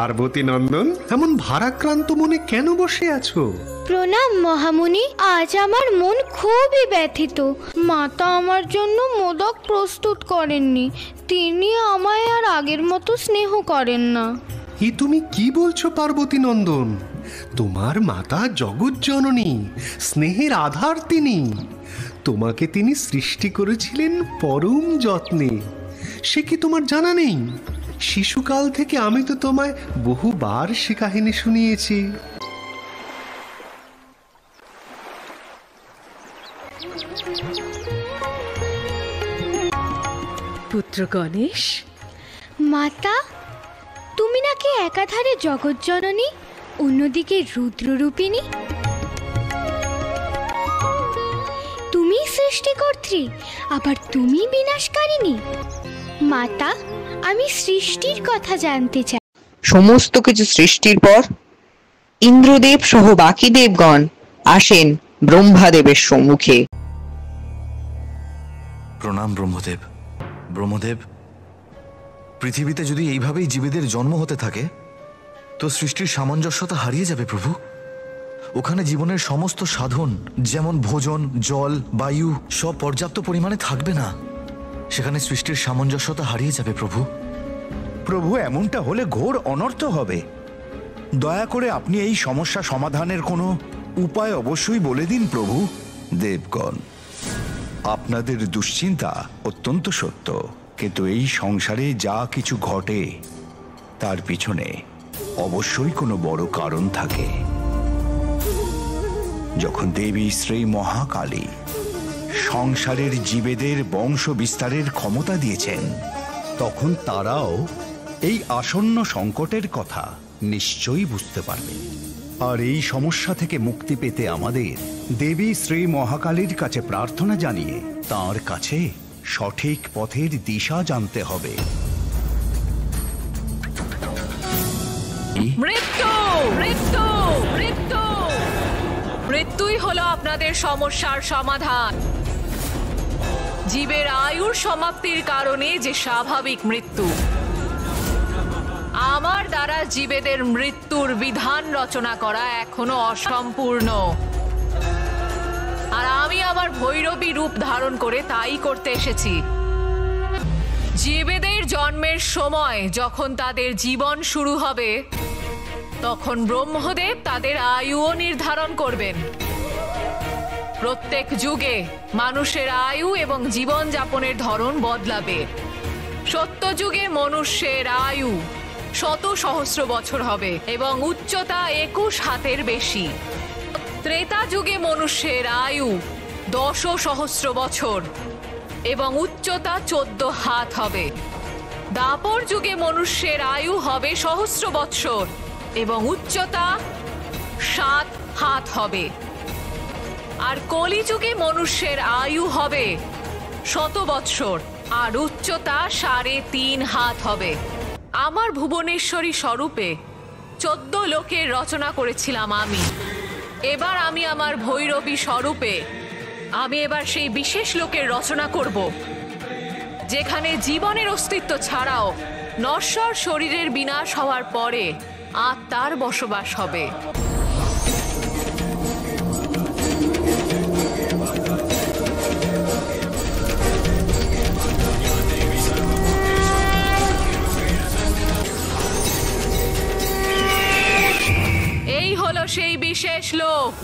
পার্বতী নন্দন, এমন ভারাক্রান্ত মনে কেন বসে আছো? প্রণাম মহামুনি। আজ আমার মন খুবই ব্যথিত। মাতা আমার জন্য মোদক প্রস্তুত করেননি। তিনি আমায় আর আগের মতো স্নেহ করেন না। এ তুমি কি বলছো পার্বতী নন্দন? তোমার মাতা জগজ্জননী, স্নেহের আধার তিনি। তোমাকে তিনি সৃষ্টি করেছিলেন পরম যত্নে। সে কি তোমার জানা নেই? শিশুকাল থেকে আমি তো তোমায় বহুবার সে কাহিনী শুনিয়েছি। পুত্র গণেশ। মাতা, তুমি নাকি একাধারে জগজ্জননী, অন্যদিকে রুদ্ররূপিণী। তুমি সৃষ্টিকর্ত্রী, আবার তুমি বিনাশকারিণী। মাতা, আমি সৃষ্টির কথা জানতে চাই। সমস্ত কিছু সৃষ্টির পর ইন্দ্রদেব সহ বাকি দেবগণ আসেন ব্রহ্মাদেবের সম্মুখে। প্রণাম ব্রহ্মদেব। ব্রহ্মদেব, পৃথিবীতে যদি এইভাবেই জীবেদের জন্ম হতে থাকে তো সৃষ্টির সামঞ্জস্যতা হারিয়ে যাবে প্রভু। ওখানে জীবনের সমস্ত সাধন, যেমন ভোজন, জল, বায়ু, সব পর্যাপ্ত পরিমাণে থাকবে না। সেখানে সৃষ্টির সামঞ্জস্যতা হারিয়ে যাবে প্রভু। প্রভু, এমনটা হলে ঘোর অনর্থ হবে। দয়া করে আপনি এই সমস্যা সমাধানের কোনো উপায় অবশ্যই বলে দিন প্রভু। দেবগণ, আপনাদের দুশ্চিন্তা অত্যন্ত সত্য, কিন্তু এই সংসারে যা কিছু ঘটে তার পিছনে অবশ্যই কোনো বড় কারণ থাকে। যখন দেবী শ্রী মহাকালী সংসারের জীবেদের বংশ বিস্তারের ক্ষমতা দিয়েছেন, তখন তারাও এই আসন্ন সংকটের কথা নিশ্চয়ই বুঝতে পারবেন। আর এই সমস্যা থেকে মুক্তি পেতে আমাদের দেবী শ্রী মহাকালীর কাছে প্রার্থনা জানিয়ে তাঁর কাছে সঠিক পথের দিশা জানতে হবে। মৃত্যু, মৃত্যু, মৃত্যু, মৃত্যুই হলো আপনাদের সমস্যার সমাধান। জীবের আয়ুর সমাপ্তির কারণে যে স্বাভাবিক মৃত্যু, আমার দ্বারা জীবেদের মৃত্যুর বিধান রচনা করা এখনো অসম্পূর্ণ। আর আমি আমার ভৈরবী রূপ ধারণ করে তাই করতে এসেছি। জীবেদের জন্মের সময় যখন তাদের জীবন শুরু হবে, তখন ব্রহ্মদেব তাদের আয়ুও নির্ধারণ করবেন। প্রত্যেক যুগে মানুষের আয়ু এবং জীবন যাপনের ধরন বদলাবে। সত্যযুগে মনুষ্যের আয়ু 100 সহস্র বছর হবে এবং উচ্চতা 21 হাতের বেশি। ত্রেতা যুগে মনুষ্যের আয়ু 10 সহস্র বছর এবং উচ্চতা 14 হাত হবে। দাপর যুগে মনুষ্যের আয়ু হবে সহস্র বৎসর এবং উচ্চতা 7 হাত হবে। আর কলিযুগে মনুষ্যের আয়ু হবে 100 বৎসর আর উচ্চতা 3.5 হাত হবে। আমার ভুবনেশ্বরী স্বরূপে 14 লোকের রচনা করেছিলাম আমি। এবার আমি আমার ভৈরবী স্বরূপে এবার সেই বিশেষ লোকের রচনা করব, যেখানে জীবনের অস্তিত্ব ছাড়াও নশ্বর শরীরের বিনাশ হওয়ার পরে আত্মার বসবাস হবে। এই হলো সেই বিশেষ লোক।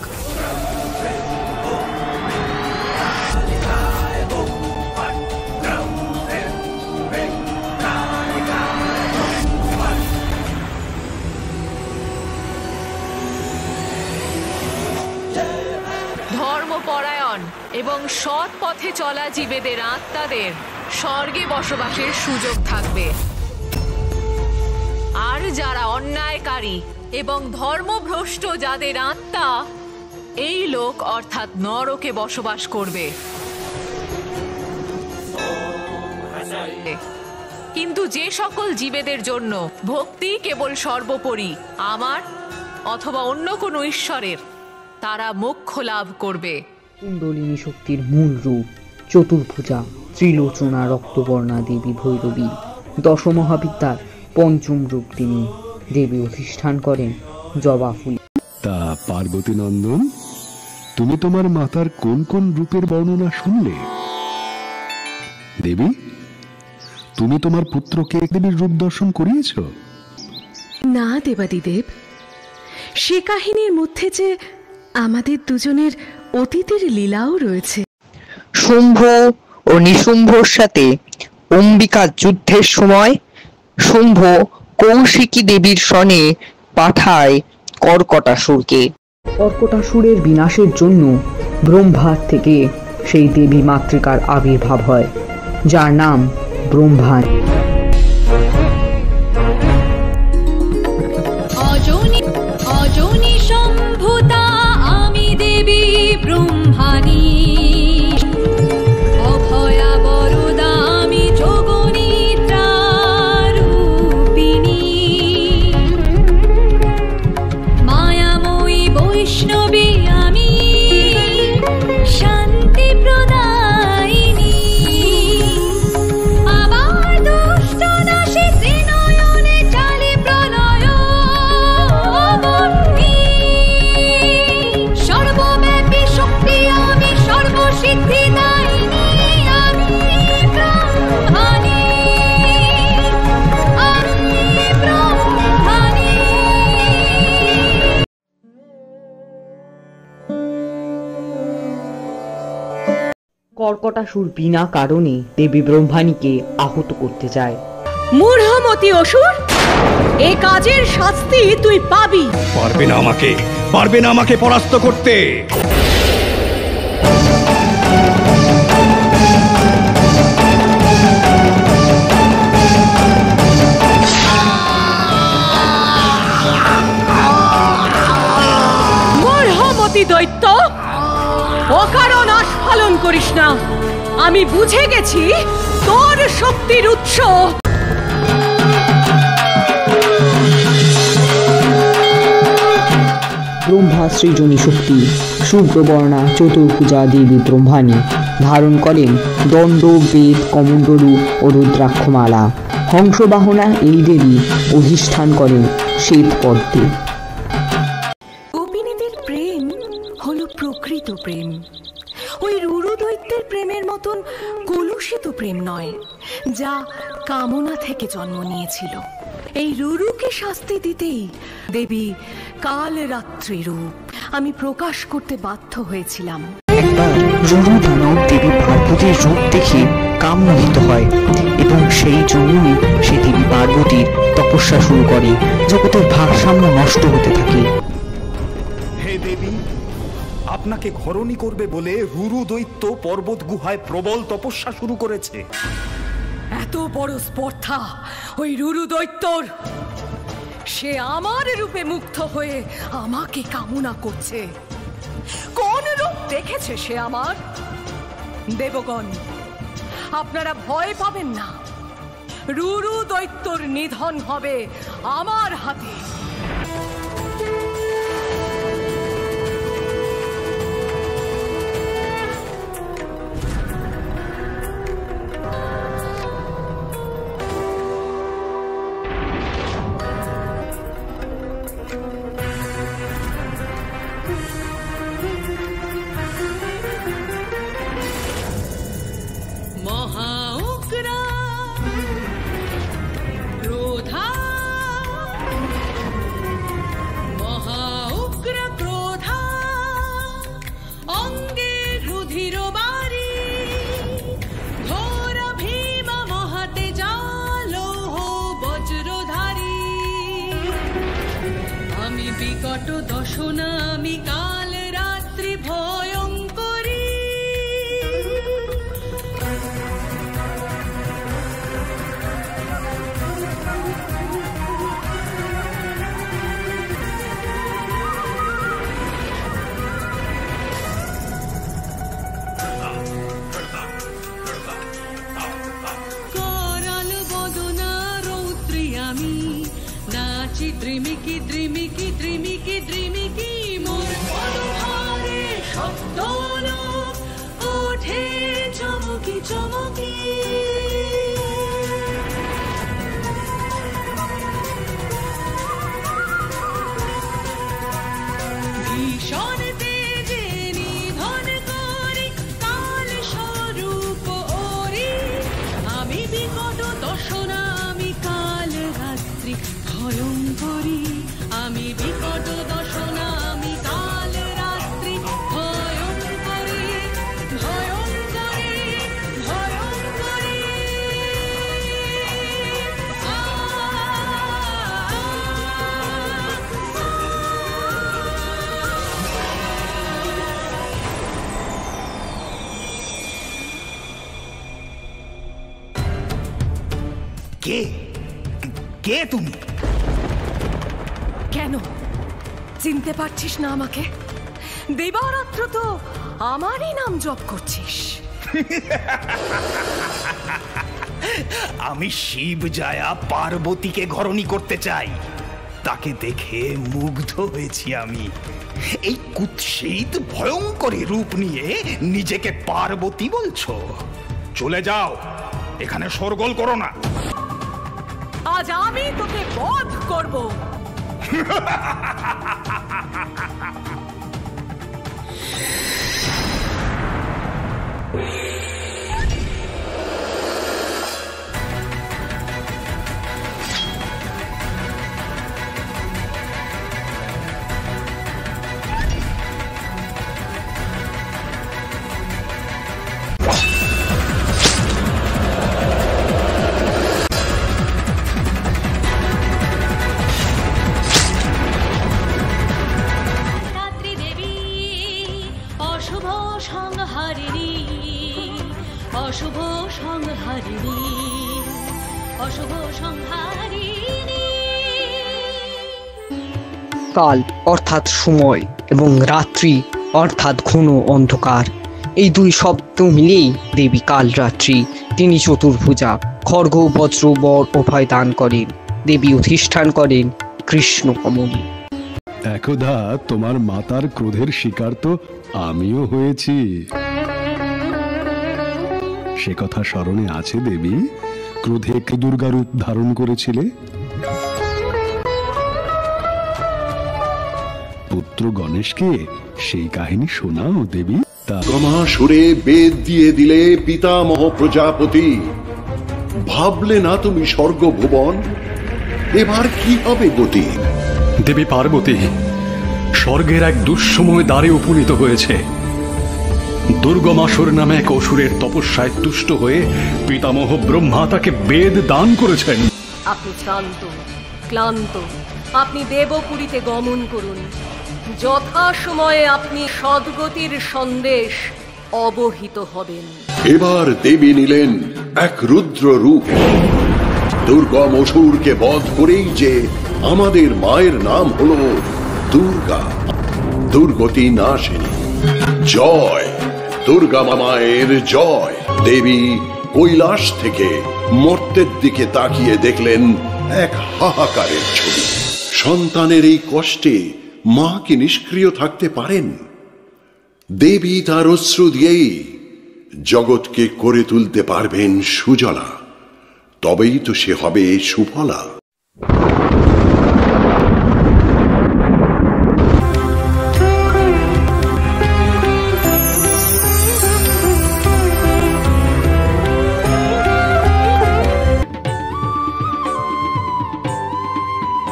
ধর্মপরায়ণ এবং সৎ পথে চলা জীবেদের আত্মাদের স্বর্গে বসবাসের সুযোগ থাকবে। আর যারা অন্যায়কারী এবং ধর্মভ্রষ্ট, যাদের আত্মা এই লোক অর্থাৎ নরকে বসবাস করবে। কিন্তু যে সকল জীবেদের জন্য ভক্তি কেবল সর্বোপরি আমার অথবা অন্য কোনো ঈশ্বরের, তারা মোক্ষ লাভ করবে। কুণ্ডলিনী শক্তির মূল রূপ চতুর্ভুজা ত্রিলোচনা রক্তবর্ণা দেবী ভৈরবী, দশমহাবিদ্যার পঞ্চম রূপ তিনি। দেবী অধিষ্ঠান করেন জবা ফুল। তা পার্বতী নন্দন, তুমি তোমার মাতার কোন কোন রূপের বর্ণনা শুনলে? দেবী, তুমি তোমার পুত্রকে দেবীর রূপ দর্শন করিয়েছ? না দেবাদিদেব, সে কাহিনীর মধ্যে যে আমাদের দুজনের অতীতের লীলাও রয়েছে। শুম্ভ ও নিশুম্ভর সাথে অম্বিকা যুদ্ধের সময় শুম্ভ কৌশিকী দেবীর সনে পাঠায় কর্কটাসুরকে। কর্কটাসুরের বিনাশের জন্য ব্রহ্মার থেকে সেই দেবী মাতৃকার আবির্ভাব হয়, যার নাম ব্রহ্মাণী। অজনী সম্ভূতা আমি দেবী ব্রহ্মাণী, অভয়া বরদা আমি যোগনিদ্রা রূপিণী, মায়াময়ী বৈষ্ণবী আমি শান্তি প্রদায়িনী, আবার দুষ্ট নাশী ত্রিনয়নে চালি প্রলয় অবর্তী, সর্বব্যাপী শক্তি আমি সর্বসিদ্ধিদায়িনী, আমি ব্রহ্মাণী, আমি ব্রহ্মাণী। কর্কটাসুর বিনা কারণে দেবী ব্রহ্মাণীকে আহত করতে যায়। মূঢ়মতি অসুর, এ কাজের শাস্তি তুই পাবি। পারবে না আমাকে পরাস্ত করতে। মূঢ়মতি দৈত্য, অকারণ আস্ফালন করিস না। আমি বুঝে গেছি তোর শক্তির উৎস। ব্রহ্মা সৃজনী শক্তি শুভ্রবর্ণা চতুর্ভুজা দেবী ব্রহ্মাণী ধারণ করেন দণ্ড, বেদ, কমণ্ডলু ও রুদ্রাক্ষমালা। হংসবাহনা এই দেবী অধিষ্ঠান করেন শ্বেতপদ্মে। গোপিনীদের প্রেম হলো প্রকৃত প্রেম, ওই রুরু দৈত্যের প্রেমের মতন কলুষিত প্রেম নয়, যা কামনা থেকে জন্ম নিয়েছিল। এই রুরুকে শাস্তি দিতেই দেবী কাল রাত্রি রূপ আমি প্রকাশ করতে বাধ্য হয়েছিলাম। একবার রুরু দানব দেবী পার্বতীর রূপ দেখে কামমোহিত হয় এবং সেই জন্যই সে দেবী পার্বতীর তপস্যা শুরু করে। জগতের ভারসাম্য নষ্ট হতে থাকে। হে দেবী, আপনাকে ঘরণী করবে বলে রুরু দৈত্য পর্বত গুহায় প্রবল তপস্যা শুরু করেছে। এত বড় স্পর্ধা ওই রুরু দৈত্যর! সে আমার রূপে মুগ্ধ হয়ে আমাকে কামনা করছে। কোন রূপ দেখেছে সে আমার? দেবগণ, আপনারা ভয় পাবেন না, রুরু দৈত্যর নিধন হবে আমার হাতে। দশনা আমি কাল রাত্রি ভয়ঙ্করী, করাল বদনা রৌদ্রী আমি নাচি দ্রিমিকি দ্রিমিকি দ্রিমিকি দ্রিমিকি, মোর মনোহারে শব্দ ওঠে চমকি চমকি। কে কে তুমি? কেন চিনতে পারছিস না আমাকে? দিবারাত্র তো আমারই নাম জপ করছিস। আমি শিব জায়া পার্বতীকে ঘরণী করতে চাই। তাকে দেখে মুগ্ধ হয়েছি আমি। এই কুৎসিত ভয়ঙ্করী রূপ নিয়ে নিজেকে পার্বতী বলছো? চলে যাও, এখানে শোরগোল করো না। আজ আমি তোকে বধ করব। অশুভ সংহারিণী, অশুভ সংহারিণী। কাল অর্থাৎ সময় এবং রাত্রি অর্থাৎ ঘন অন্ধকার, এই দুই শব্দ মিলেই দেবী কালরাত্রি। তিনি চতুর্ভুজা, খড়গ বজ্র বর উভয় দান করেন। দেবী অধিষ্ঠান করেন কৃষ্ণ কমলে। একদা তোমার মাতার ক্রোধের শিকার তো আমিও হয়েছি। সে কথা স্মরণে আছে দেবী? ক্রোধে দুর্গা রূপ ধারণ করেছিলে। পুত্র গণেশকে সেই কাহিনী শোনাও দেবী। গমাসুরে বেদ দিয়ে দিলে পিতামহ প্রজাপতি। ভাবলে না তুমি স্বর্গ ভুবন, এবার কি হবে গতি? দেবী পার্বতী, স্বর্গের এক দুঃসময় দ্বারে উপনীত হয়েছে। দুর্গমাসুর নামে এক অসুরের তপস্যায় তুষ্ট হয়ে পিতামহ ব্রহ্মা তাকে বেদ দান করেছেন। আপনি শ্রান্ত ক্লান্ত, আপনি দেবপুরীতে গমন করুন। যথা সময়ে আপনি সদ্গতির সন্দেশ অবহিত হবেন। এবার দেবী নিলেন এক রুদ্র রূপ। দুর্গম অসুরকে বধ করেই যে আমাদের মায়ের নাম হলো দুর্গা, দুর্গতি নাশিনী। জয় দুর্গা মায়ের জয়। দেবী কৈলাস থেকে মর্তের দিকে তাকিয়ে দেখলেন এক হাহাকারের ছবি। সন্তানের এই কষ্টে মা কি নিষ্ক্রিয় থাকতে পারেন? দেবী তার অশ্রু দিয়েই জগৎকে করে তুলতে পারবেন সুজলা, তবেই তো সে হবে সুফলা।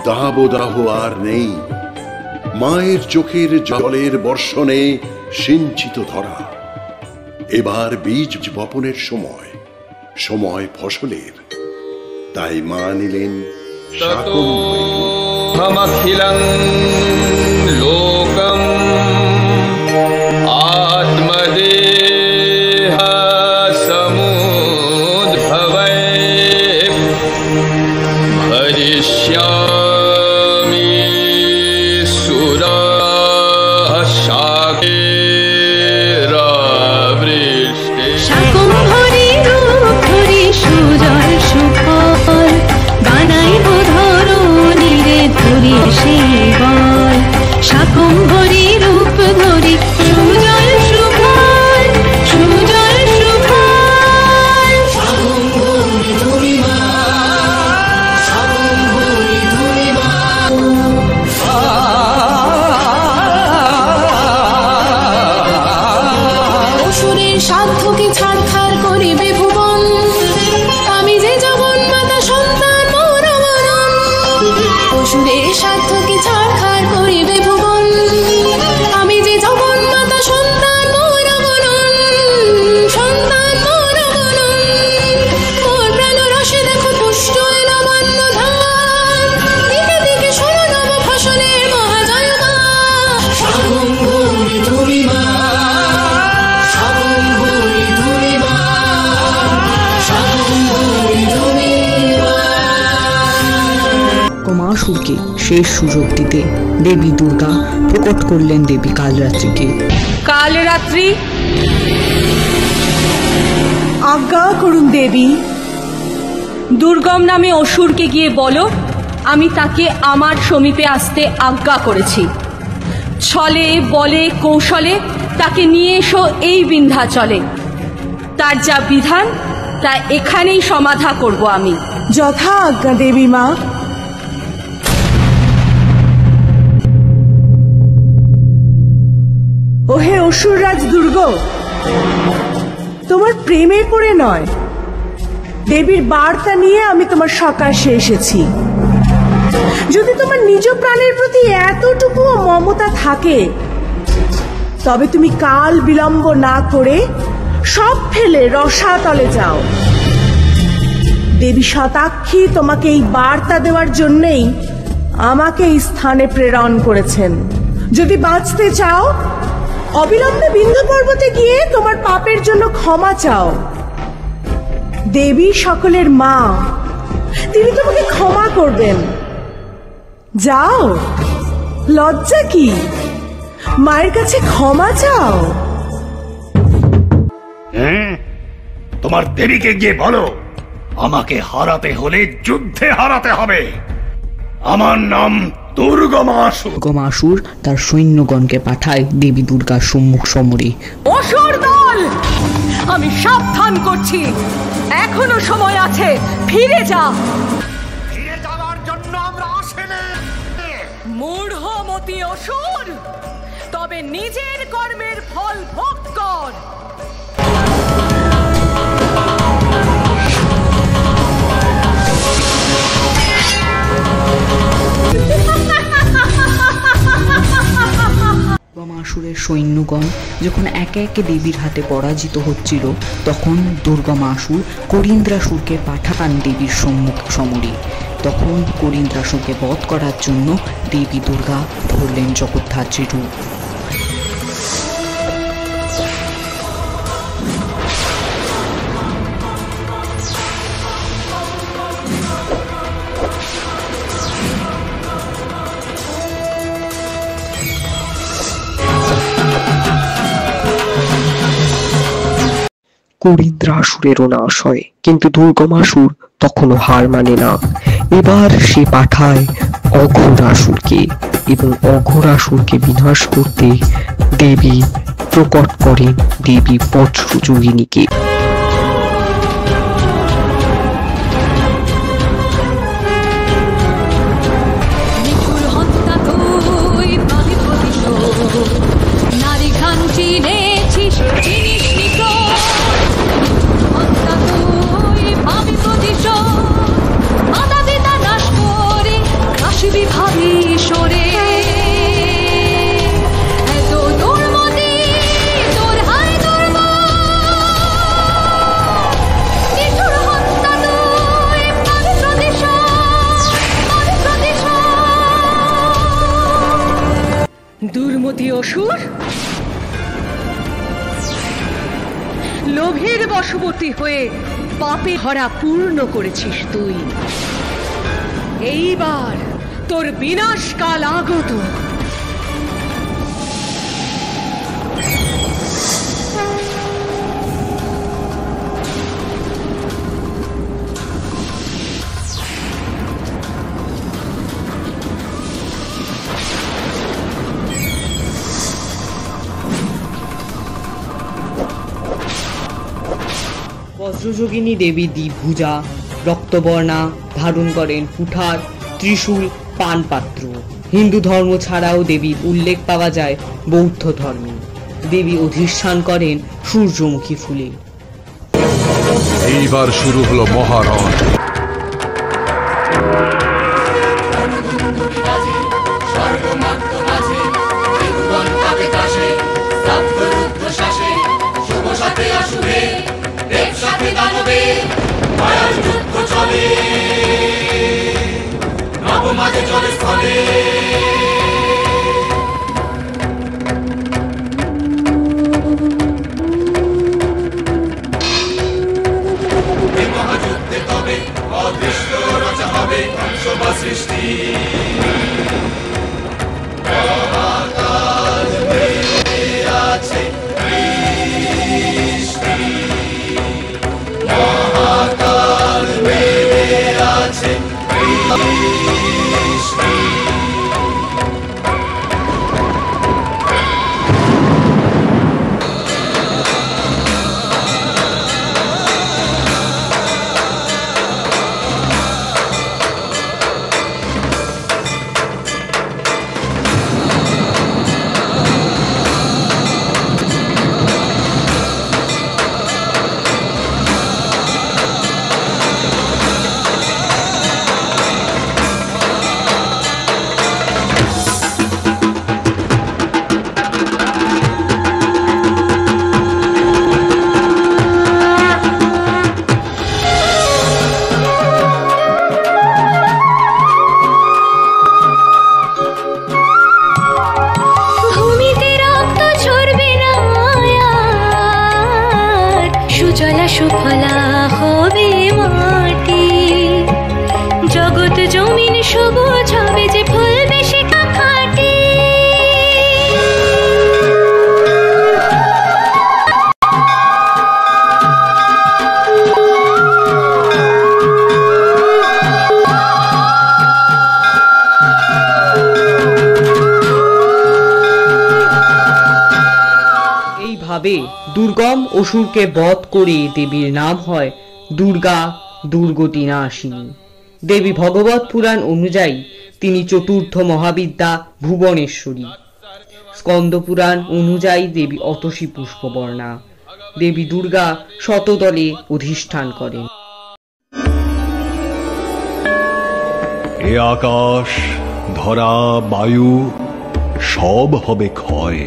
দাবদাহ আর নেই, মায়ের চোখের জলের বর্ষণে সিঞ্চিত ধরা। এবার বীজ বপনের সময়, সময় ফসলের। তাই মা নিলেন শাকম্ভরী। লোকম আত্মদেহ সমুদ্ভবে ভরিষ্যামি সুরা শাকেরাবৃষ্টে। শাকম্ভরী রূপ ধরি সুজল সুফল, বানাইব ধরণীরে ধরি সেই বল। শাকম্ভরী রূপ ধরি সুজল সুফল, সুজল সুফল। শাকম্ভরী ধরি মা, শাকম্ভরী ধরি মা। অসুরের সাধ্যকে ছাড়খাড় করিবে ভুবন, আমি যে জগন্মাতা সন্তান মোর মনন। অসুরের সাধ্যকে ছাড়খাড় করিবে ভুবন, আমি যে জগন্মাতা সন্তান মোর মনন, সন্তান মোর মনন। মোর প্রাণ রসে দেখো পুষ্ট নবান্ন ধান, দিকে দিকে শোনো নব ফসলের মহাজয়গান। শাকম্ভরী ধরি মা, শাকম্ভরী ধরি মা, শাকম্ভরী ধরি মা। দুর্গমাসুরকে শেষ সুযোগ দিতে দেবী দুর্গা প্রকট করলেন দেবী কালরাত্রিকে। কালরাত্রি, আজ্ঞা করুন দেবী। দুর্গম নামে অসুরকে গিয়ে বলো আমি তাকে আমার সমীপে আসতে আজ্ঞা করেছি। ছলে বলে কৌশলে তাকে নিয়ে এসো এই বিন্ধ্যাচলে। তার যা বিধান তা এখানেই সমাধা করব আমি। যথা আজ্ঞা দেবী মা। ওহে অসুররাজ দুর্গ, তোমার প্রেমে পড়ে নয়, দেবীর বার্তা নিয়ে আমি তোমার সকাশে এসেছি। যদি তোমার নিজ প্রাণের প্রতি এতটুকু মমতা থাকে তবে তুমি কাল বিলম্ব না করে সব ফেলে রসাতলে যাও। দেবী শতাক্ষী তোমাকে এই বার্তা দেওয়ার জন্যই আমাকে এই স্থানে প্রেরণ করেছেন। যদি বাঁচতে চাও অবিলম্বে বিন্ধ্য পর্বতে গিয়ে তোমার পাপের জন্য ক্ষমা চাও। দেবী সকলের মা, তিনি তোমাকে ক্ষমা করবেন। যাও, লজ্জা কি? মায়ের কাছে ক্ষমা চাও। তোমার দেবীকে গিয়ে বলো আমাকে হারাতে হলে যুদ্ধে হারাতে হবে। আমার নাম দুর্গমাসুর। দুর্গমাসুর তার সৈন্যগণকে পাঠায় দেবী দুর্গার সম্মুখ সমরে। অসুর দল, আমি সাবধান করছি, এখনো সময় আছে, ফিরে যা। ফিরে যাওয়ার জন্য আমরা আসেনি। মূঢ়মতি অসুর, তবে নিজের কর্মের ফল ভোগ কর। দুর্গমাসুরের সৈন্যগণ যখন একে একে দেবীর হাতে পরাজিত হচ্ছিল তখন দুর্গমাসুর করিন্দ্রাসুরকে পাঠান দেবীর সম্মুখ সমরে। তখন করিন্দ্রাসুরকে বধ করার জন্য দেবী দুর্গা ধরলেন জগদ্ধাত্রী রূপ। করিন্দ্রাসুরেরও নাশ হয়, কিন্তু দুর্গমাসুর তখনও হার মানে না। এবার সে পাঠায় অঘোরাসুরকে এবং অঘোরাসুরকে বিনাশ করতে দেবী প্রকট করেন দেবী বজ্রযোগিনীকে। দুর্মতি অসুর, লোভের বশবর্তী হয়ে পাপে ভরা পূর্ণ করেছিস তুই। এইবার তোর বিনাশকাল আগত। বজ্রযোগিনী দেবী দ্বিভুজা, রক্তবর্ণা, ধারণ করেন কুঠার, ত্রিশূল, পানপাত্র। হিন্দু ধর্ম ছাড়াও দেবীর উল্লেখ পাওয়া যায় বৌদ্ধ ধর্মে। দেবী অধিষ্ঠান করেন সূর্যমুখী ফুলে। এইবার শুরু হলো মহারণ। নবমাঝে চলে স্থলে মহাযুদ্ধে তবে অদৃষ্ট রচা হবে সৃষ্টি। দুর্গম অসুরকে বধ করে দেবীর নাম হয় দুর্গা দুর্গতি নাশিনী। দেবী ভগবত পুরাণ অনুযায়ী তিনি চতুর্থ মহাবিদ্যা ভুবনেশ্বরী। স্কন্দ পুরাণ অনুযায়ী দেবী অতসী পুষ্পবর্ণা। দেবী দুর্গা শতদলে অধিষ্ঠান করেন। এ আকাশ, ধরা, বায়ু সব হবে ক্ষয়,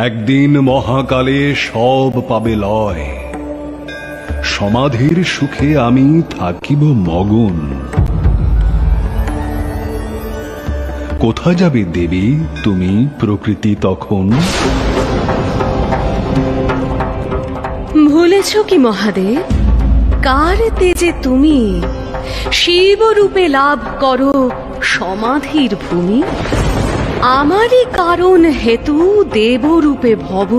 একদিন মহাকালে সব পাবে লয়। সমাধির সুখে আমি থাকিব মগন। কোথা যাবে দেবী তুমি প্রকৃতি তখন? ভুলেছ কি মহাদেব, কার তেজে তুমি শিব রূপে লাভ করো সমাধির ভূমি? আমারই কারণ হেতু দেবরূপে ভব,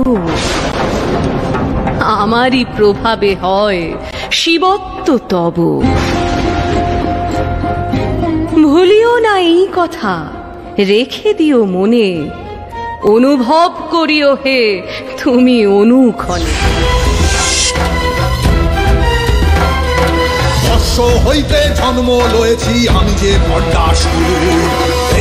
আমারই প্রভাবে হয় শিবত্ব তব। ভুলিও না এই কথা, রেখে দিও মনে, অনুভব করিও হে তুমি অনুক্ষণে। হইতে জন্ম লয়েছি আমি যে ভণ্ডাসুর,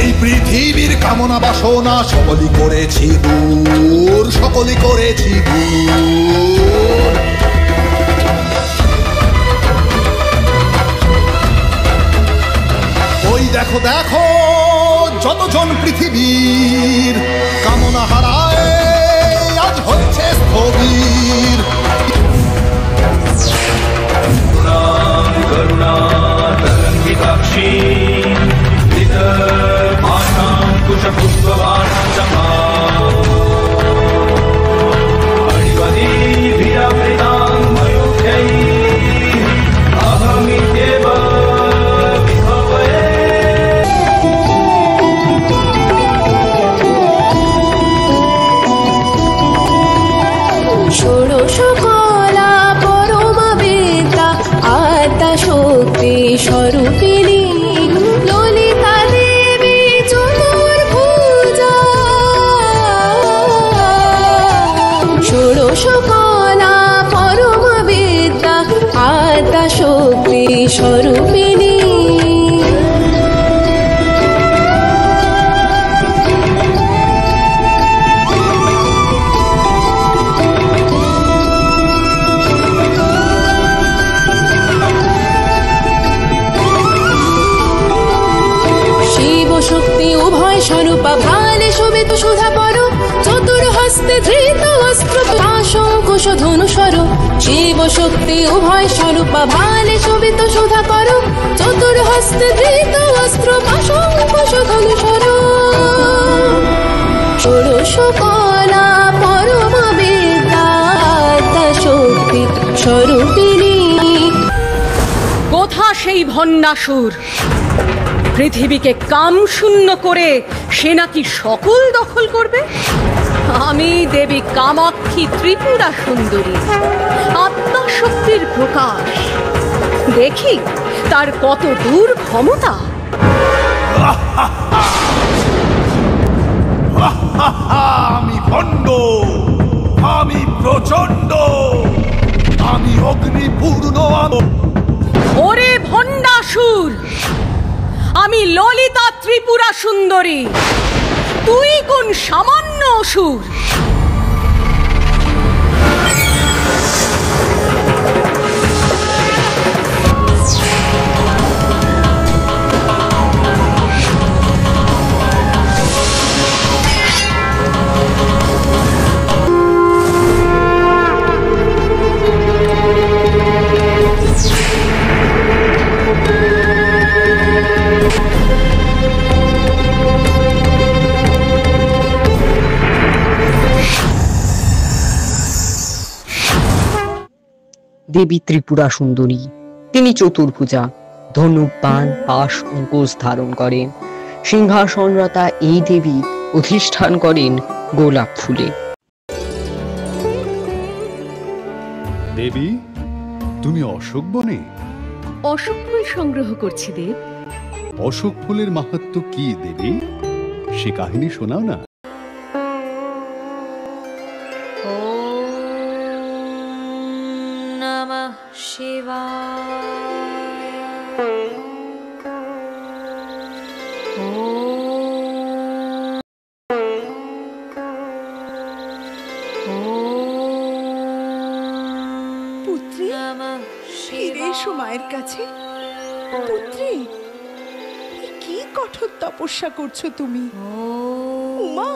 এই পৃথিবীর কামনা বাসনা সকলই করেছি দূর, সকলই করেছি দূর। ওই দেখো দেখো যতজন পৃথিবীর কামনা হারায় আজ হয়েছে স্থবির। करुणा तरंगिताक्षी कुशपुष्पवानं चमा अणिवदी वीरामृतां मयूख्यै अहमित्येव विभवे। ষোড়শ কলা পরমা বিদ্যা আদ্যা শক্তি স্বরূপিণী ললিতা দেবী চতুর্ভুজা। ষোড়শ কলা পরমা বিদ্যা আদ্যা শক্তি স্বরূপিণী। স্বরূপা ভালে শোভিত সুধা পর, চতুর্হস্তে ধৃত অস্ত্র পাশঙ্কুশ ধনুসর। শিব শক্তি উভয় স্বরূপা ভালে শোভিত সুধা পর, চতুর্হস্তে ধৃত অস্ত্র পাশঙ্কুশ ধনুসর। ষোড়শ কলা পরমা বিদ্যা শক্তি স্বরূপিণী। কোথা সেই ভণ্ডাসুর? পৃথিবীকে কাম শূন্য করে সে নাকি সকল দখল করবে। আমি দেবী কামাক্ষী ত্রিপুরা সুন্দরী, আত্মা শক্তির প্রকাশ। দেখি তার কত দূর ক্ষমতা। আমি ভণ্ড, আমি প্রচন্ড, আমি অগ্নিপূর্ণ। ওরে ভণ্ডাসুর, আমি ললিতা ত্রিপুরা সুন্দরী, তুই কোন সামান্য অসুর? দেবী ত্রিপুরা সুন্দরী, তিনি চতুর্ভুজা, ধনুক, বাণ, পাশ, অঙ্কুশ ধারণ করেন। সিংহাসনরতা এই দেবী অধিষ্ঠান করেন গোলাপ ফুলে। দেবী, তুমি অশোক বনে? অশোক ফুল সংগ্রহ করছি দেব। অশোক ফুলের মাহাত্ম্য কি দেবী? সে কাহিনী শোনাও না। পুত্রী, ফিরে এসো মায়ের কাছে। পুত্রী, কি কঠোর তপস্যা করছো তুমি? উমা,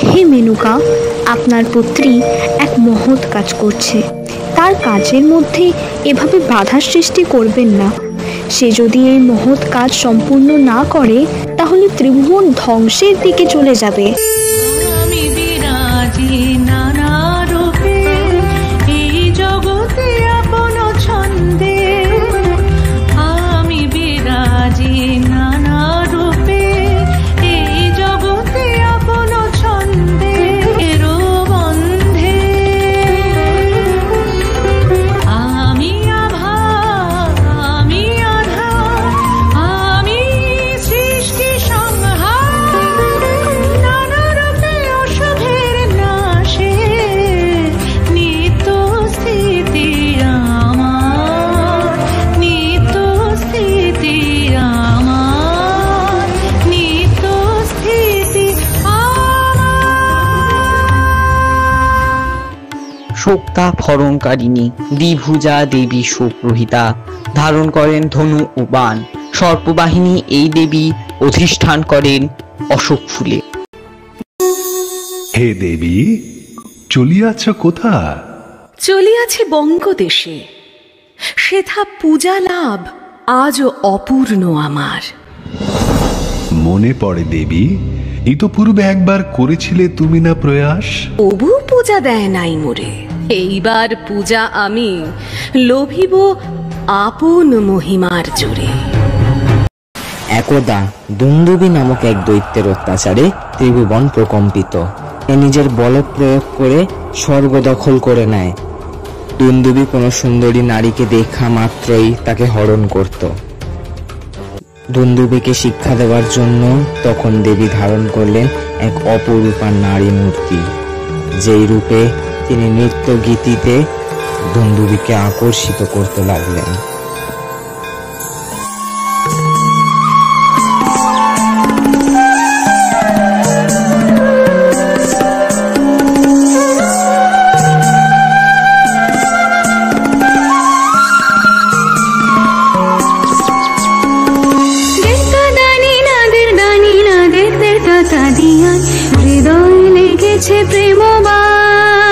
হে মেনকা, আপনার পুত্রী এক মহৎ কাজ করছে। তার কাজের মধ্যে এভাবে বাধার সৃষ্টি করবেন না। সে যদি এই মহৎ কাজ সম্পূর্ণ না করে তাহলে ত্রিভুবন ধ্বংসের দিকে চলে যাবে। আমি বিরাজি নানা রূপে এই জগতে আপন ছন্দে, আমি বিরাজি নানা রূপে এই জগতে আপন ছন্দে, এরো বন্ধে আমি আভা, আমি আধা, আমি সৃষ্টি সংহার, নানা রূপে অশুভের নাশে নিত্য স্থিতি আমার, নিত্য স্থিতি আমার, নিত্য স্থিতি শোক্তা ফরঙ্কারিণী দ্বিভুজা দেবী শোকরহিতা, ধারণ করেন ধনু ও বাণ। সর্পবাহিনী এই দেবী অধিষ্ঠান করেন অশোক ফুলে। হে দেবী, চলিয়াছ কোথা? চলিয়াছে বঙ্গদেশে, সেথা পূজা লাভ আজও অপূর্ণ আমার। মনে পড়ে দেবী, ইতপূর্বে একবার করেছিলে তুমি না প্রয়াস? তবু পূজা দেয় নাই মোরে, এইবার পূজা আমি লোভিব আপন মহিমার জোরে। একদা দুন্দুবি নামক এক দৈত্যের অত্যাচারে ত্রিভুবন প্রকম্পিত। এ নিজের বল প্রয়োগ করে স্বর্গ দখল করে নেয়। দুন্দুবি কোনো সুন্দরী নারীকে দেখা মাত্রই তাকে হরণ করত। দুন্দুবিকে শিক্ষা দেওয়ার জন্য তখন দেবী ধারণ করলেন এক অপরূপা নারী মূর্তি, যেই রূপে তিনি নৃত্য গীতিতে দুন্দুবিকে আকর্ষিত করতে লাগলেন। হৃদয় লেগেছে প্রেমবান,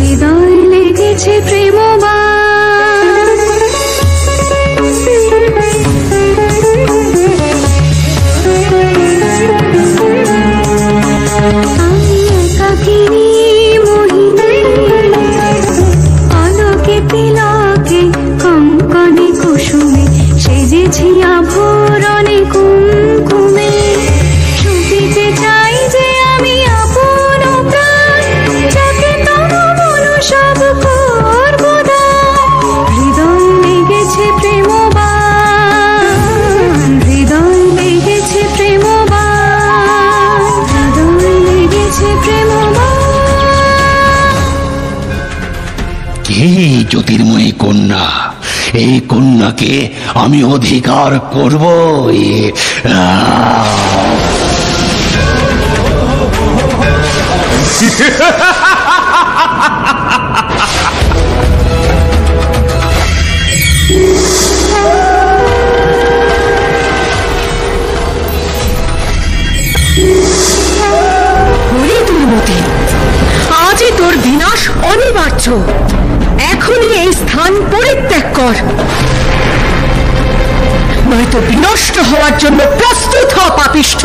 হৃদয় লেগেছে প্রেমবান। লেগেছে প্রেমবাণ, হৃদয় লেগেছে প্রেমবাণ, হৃদয় লেগেছে প্রেমবাণ। কে জ্যোতির্ময়ী কন্যা? এই কন্যাকে আমি অধিকার করব। আজই তোর বিনাশ অনিবার্য। এখনই এই স্থান পরিত্যাগ কর, নয়তো বিনষ্ট হওয়ার জন্য প্রস্তুত হ পাপিষ্ঠ।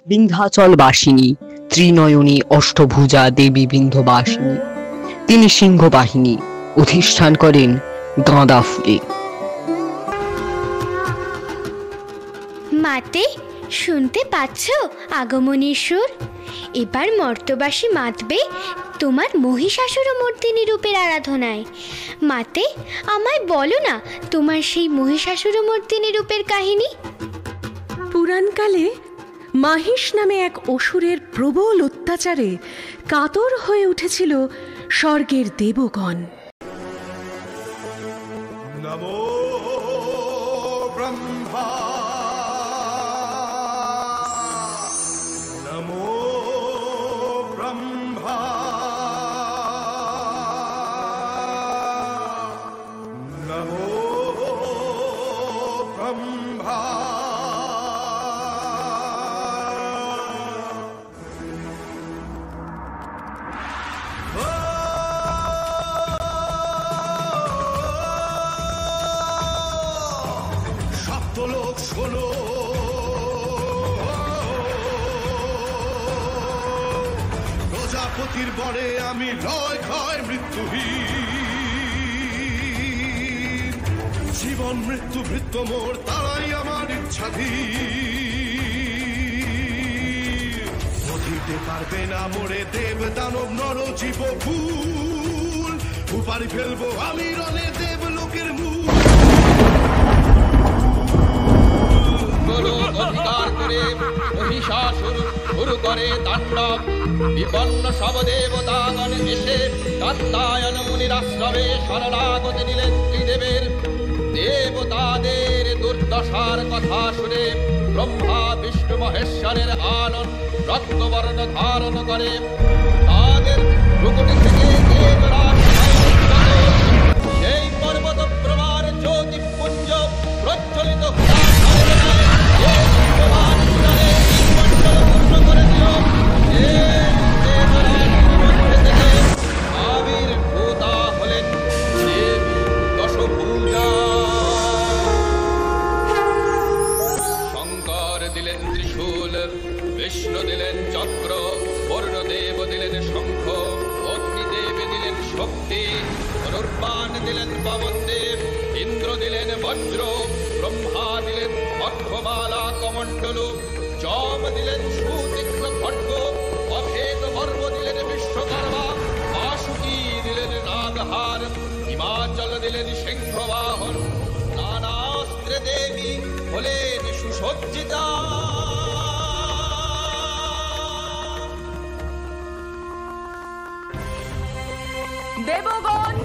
বিন্ধ্যাচল বাসিনী, ত্রিনয়নী অষ্টভুজা দেবী বিন্ধ্যবাসিনী। তিনি সিংহবাহিনী অধিষ্ঠান করেন গাঁদা ফুলে। মাতে, শুনতে পাচ্ছ আগমনীর সুর? এবার মর্তবাসী মাতবে তোমার মহিষাসুর মর্দিনী রূপের আরাধনায়। মাতে, আমায় বলো না তোমার সেই মহিষাসুর মর্দিনী রূপের কাহিনী। পুরাণকালে মাহিষ নামে এক অসুরের প্রবল অত্যাচারে কাতর হয়ে উঠেছিল স্বর্গের দেবগণ। নমো ব্রহ্মা, নমো ব্রহ্মা, নমো ব্রহ্মা। সপ্তলোক শোনো, প্রজাপতির বরে আমি লয় ক্ষয় মৃত্যুহীন। জীবন মৃত্যু ভৃত্য মোর তারাই আমার ইচ্ছাধীন। অধীতে পারবে না মোরে দেব দানব নর জীব ফুল। উপারি ফেলবো আমি রণে দেব লোকের মূল। অধিকার করে মহিষাসুর শুরু করে তাণ্ডব। বিপন্ন সব দেবতাগণ এসে কাত্যায়ন মুনির আশ্রমে শরণাগতি নিলেন ত্রিদেবের। দেবতাদের দুর্দশার কথা শুনে ব্রহ্মা বিষ্ণু মহেশ্বরের আনন রক্তবর্ণ ধারণ করে। তাদের ভ্রুকুটি থেকে দেবরাজ সেই পর্বত প্রমার জ্যোতিপুঞ্জ প্রজ্বলিত আবির্ভূতা হলেন দেবী দশভুজা। শঙ্কর দিলেন ত্রিশূল, বিষ্ণু দিলেন চক্র, বরুণদেব দিলেন শঙ্খ, অগ্নিদেব দিলেন শক্তি, ধনুর্বাণ দিলেন পবনদেব, ইন্দ্র দিলেন বজ্র, ব্রহ্মা দিলেন অক্ষমালা কমণ্ডল, যম দিলেন সুতীক্ষ্ণ খড়্গ, অভেদ বর্ম দিলেন বিশ্বকর্মা, বাসুকী দিলেন নাগহার, হিমাচল দিলেন সিংহবাহন, নানাস্ত্রে দেবী হলেন সুসজ্জিতা। দেবগণ,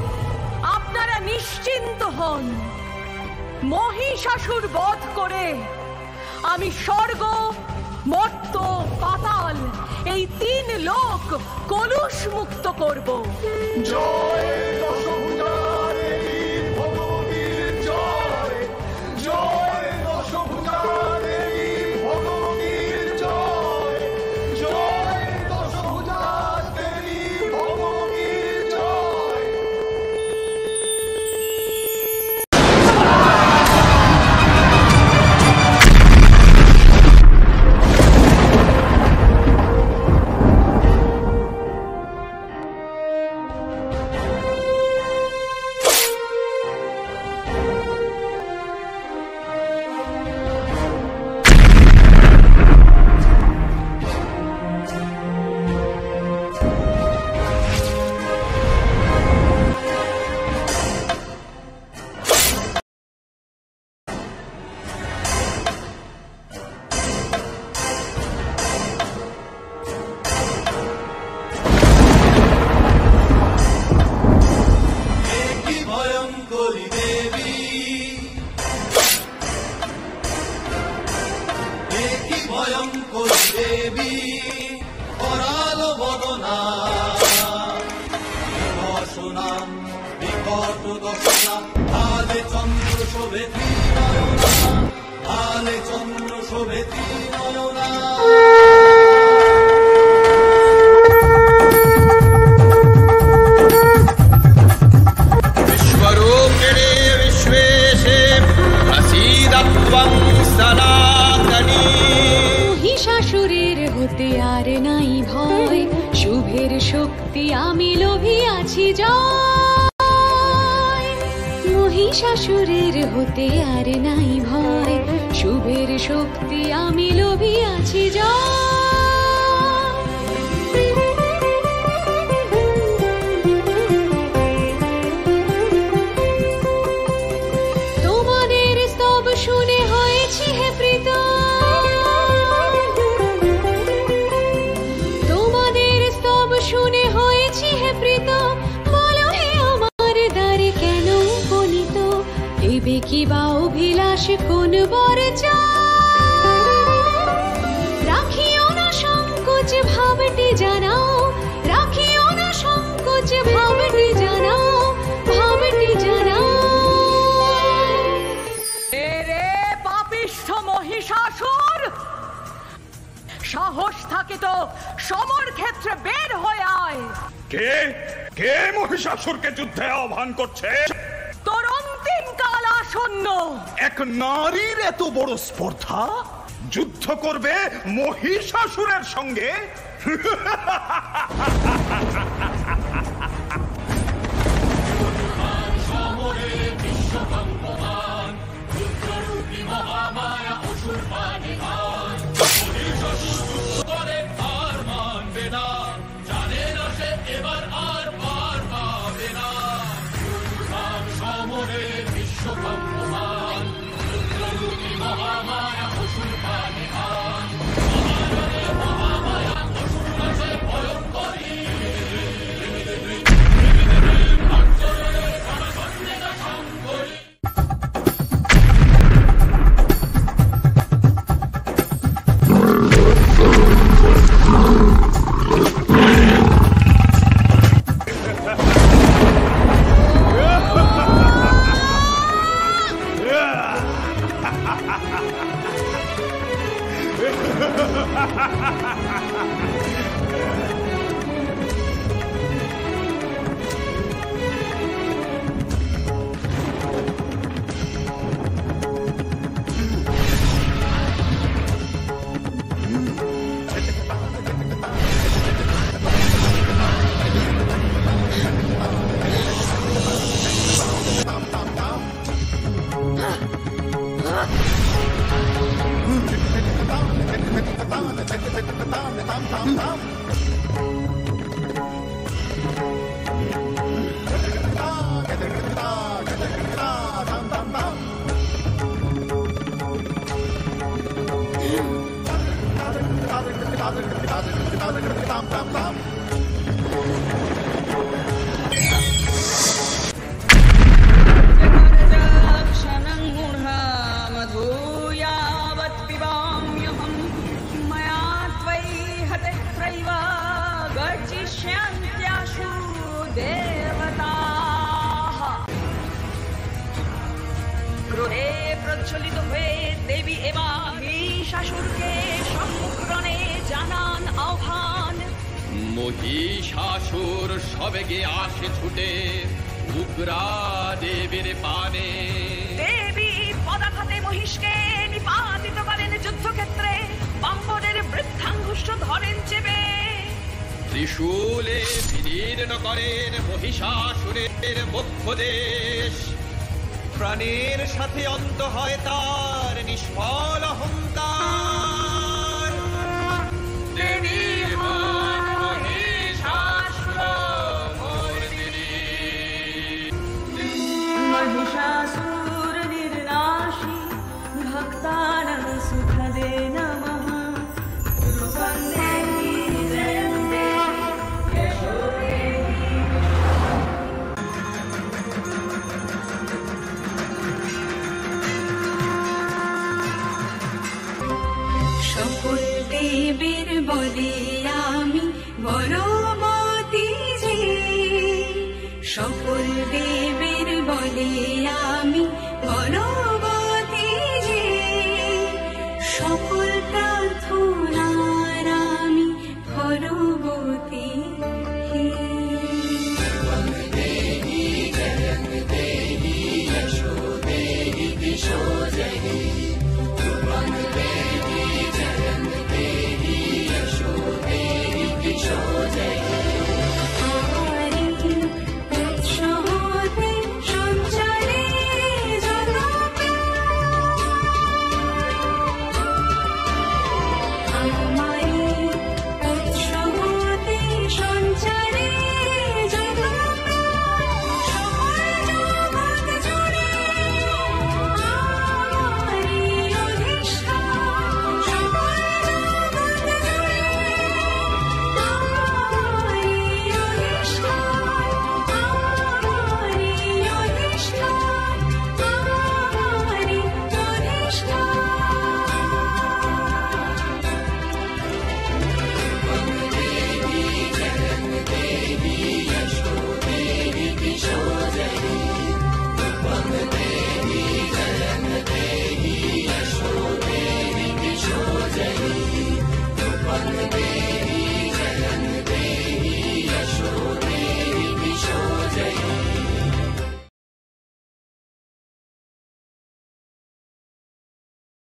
আপনারা নিশ্চিন্ত হন। মহিষাসুর বধ করে আমি স্বর্গ, মর্ত্য, পাতাল এই তিন লোক কলুষ মুক্ত করব। জয় দশভুজা দেবী ভগবতীর জয়, জয় দশভুজা দেবী ভগবতীর জয়। শঙ্করী দেবী করাল বদনা দশনাম বিকট দশনা আলে চন্দ্র শোভে ত্রিনয়না আলে চন্দ্র শোভে ত্রিনয়না বিশ্বরূপিণী বিশ্বেশে প্রসীদত্বং সনাতনী মহিষাসুরের হতে আর নাই ভয় শুভের শক্তি আমি লোভিয়াছি জয় মহিষাসুরের হতে আর নাই ভয় শুভের শক্তি আমি লোভিয়াছি জয় তোমাদের স্তব শুনে হয়েছি হে প্রীত তোমাদের স্তব শুনে হয়েছি হে প্রীত বলো হে আমার দ্বারে কেন উপনীত এবে কি বা অভিলাষ কোন বর রাখিও না সংকোচ ভাবটি জানাও রাখিও না সংকোচ ভাবটি জানাও ভাবটি জানাও রে পাপিষ্ঠ মহিষাসুর সাহস থাকে তো সমর ক্ষেত্রে বের হয়ে আয় কে কে মহিষাসুরকে যুদ্ধে আহ্বান করছে তোর অন্তিম কাল আসন্ন এক নারীর এত বড় স্পর্ধা যুদ্ধ করবে মহিষাসুরের সঙ্গে প্রজ্বলিত হয়ে দেবী এবার মহিষাসুরকে সম্মুখরণে জানান আহ্বান মহিষাসুর সবেগে আসে ছুটে উগ্রা দেবীর পানে দেবী পদাঘাতে মহিষকে নিপাতিত করেন যুদ্ধক্ষেত্রে বাম্বরের বৃদ্ধাঙ্গুষ্ঠ ধরেন চেপে ত্রিশূলে বিদীর্ণ করেন মহিষাসুরের বক্ষ দেশ প্রাণের সাথে অন্ত হয় তার নিষ্ফল অহংকার দেবী महिषासुर निर्नाशी भक्तानां सुखदे नमः দেবের বলে আমি গর্ববতী যে, সকল দেবের বলে আমি গর্ব